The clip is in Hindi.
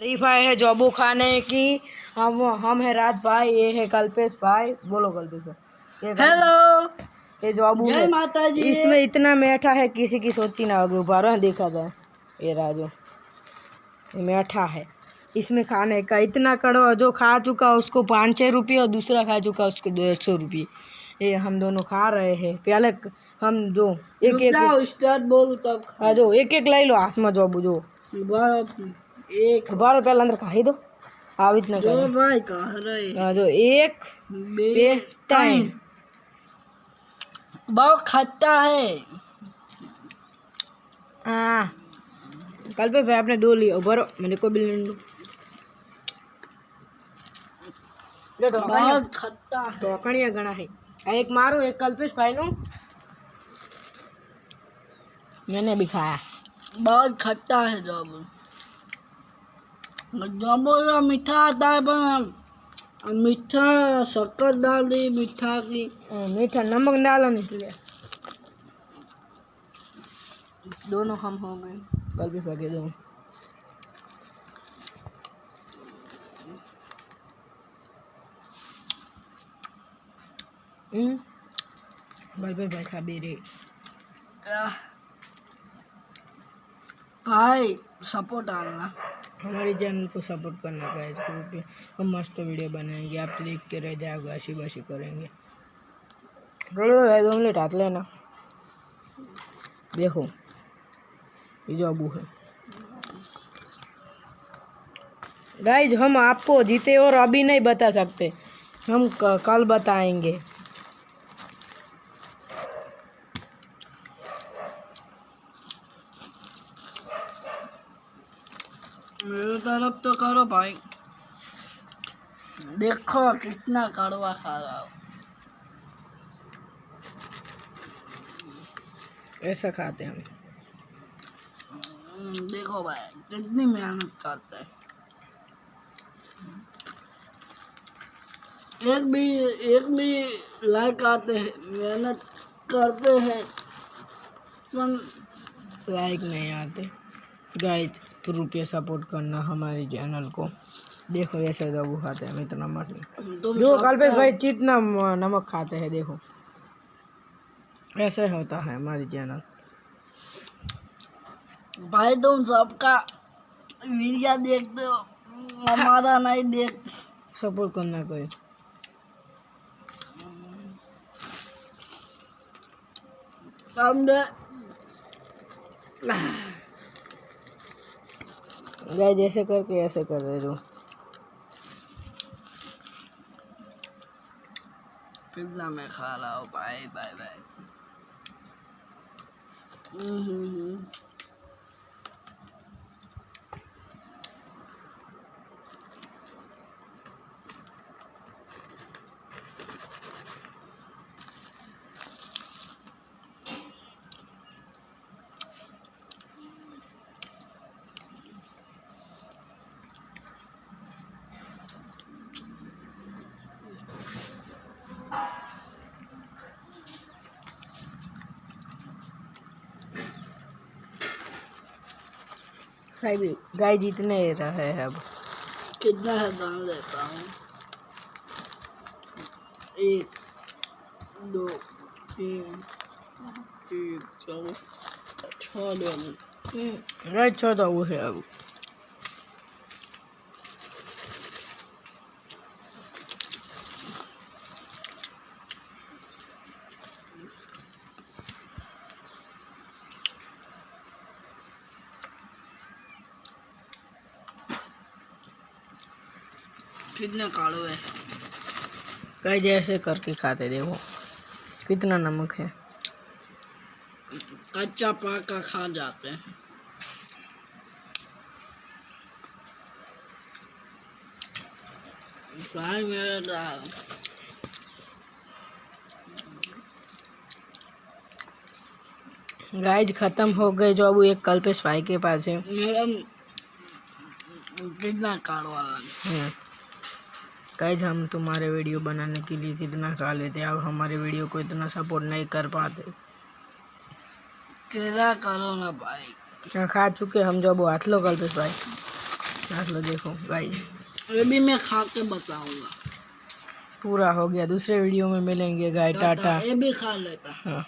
हरीफाई है जॉबू खाने की। हम है राज भाई, ये है कल्पेश भाई। बोलो कल्पेश भाई। हेलो, ये जॉबू जय है। माता जी। इसमें इतना मीठा है किसी की सोची ना होगी। बारह देखा जाए ये राजू, ये मीठा है। इसमें खाने का इतना कड़वा, जो खा चुका उसको 500 रुपये और दूसरा खा चुका उसको 150 रुपये। ये हम दोनों खा रहे हैं। पहले हम जो एक एक स्टार्ट बोलू तब जो एक एक लाई लो हाथ में जॉबू जो एक बार पहले अंदर खा ही दो। आव इतना जो भाई कह रहे जो एक बे टाइम बहुत खट्टा है। हाँ कल पे भाई आपने 2 लिया बरो, मेरे को भी लेने दो। बहुत खट्टा है। ढोकणिया घना है। एक मारो, एक कल्पेश भाई नो, मैंने भी खाया। बहुत खट्टा है जामुन। जामुन का मीठा आता है पर मीठा शक्कर डाल दी, मीठा की मीठा नमक डालो नहीं, इसलिए दोनों हम हो गए। कल्पेश भाई के दो। कल्पेश भाई खा भी रहे। भाई सपोर्ट डालना, हमारे चैनल को सपोर्ट करना का है। हम मस्त वीडियो बनाएंगे, आप देखते रह जाओगे, हंसी बसी करेंगे। भाई 2 मिनट हाथ लेना। देखो ये जो अबू है गाइज, हम आपको जीते और अभी नहीं बता सकते, हम कल बताएंगे। मेरे तरफ तो करो भाई। देखो कितना कड़वा खा रहा हूँ। ऐसा खाते हैं हम। देखो भाई कितनी मेहनत करते हैं। एक भी लाइक आते हैं, मेहनत करते हैं पर लाइक नहीं आते। गाइज रुपये सपोर्ट करना हमारे चैनल को। देखो ऐसे दबू खाते हैं, इतना मत जो कल्पेश भाई जितना नमक खाते हैं। देखो ऐसे होता है हमारे चैनल। भाई तुम सबका वीडियो देखते हो, हमारा नहीं देखते। सपोर्ट करना कोई। गाइस ऐसे करके ऐसे कर रहे जो कितना मैं खा रहा हूँ भाई भाई भाई। गाय जीतने रहे हैं। अब कितना है दाम लेता हूँ। 1 2 3 4 6 गाय 14 वो है। अब कितने काढ़ो है। गाय जैसे करके खाते, देखो कितना नमक है। कच्चा पका खा जाते हैं। भाई मेरा दाल गाइज खत्म हो गए। जो अब एक कल्पेश भाई के पास है। मेरा कितना काढ़वा लगा। गाइज हम तुम्हारे वीडियो बनाने के लिए कितना खा लेते, अब हमारे वीडियो को इतना सपोर्ट नहीं कर पाते। क्या करो ना भाई। खा चुके हम। जो हाथ लो कल्पेश भाई। चलो देखो गाइस, ये भी मैं खा के बताऊंगा। पूरा हो गया। दूसरे वीडियो में मिलेंगे गाइस, टाटा। ये भी खा लेता। हाँ।